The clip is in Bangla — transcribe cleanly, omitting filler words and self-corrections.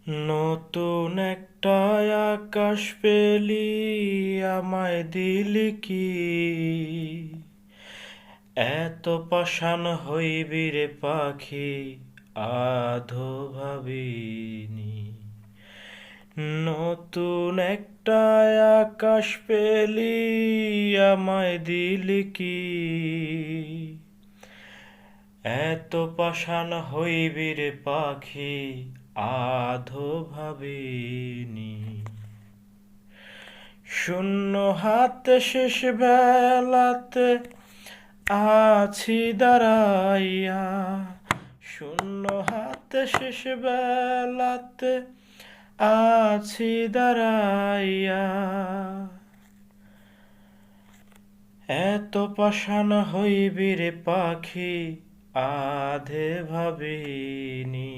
নতুন একটা আকাশ পেলি আমায় দিলি কি, এত পাষাণ হইবি রে পাখি আধো ভাবিনি। নতুন একটা আকাশ পেলি আমায় দিলি কি, এত পাষাণ হইবি রে পাখি আধো ভাবিনি। শূন্য হাতে শেষ বেলাতে আছি দাঁড়াইয়া, শূন্য হাতে শেষ বেলাতে আছি দাঁড়াইয়া, এত পাষাণ হইবি রে পাখি আধে ভাবিনি।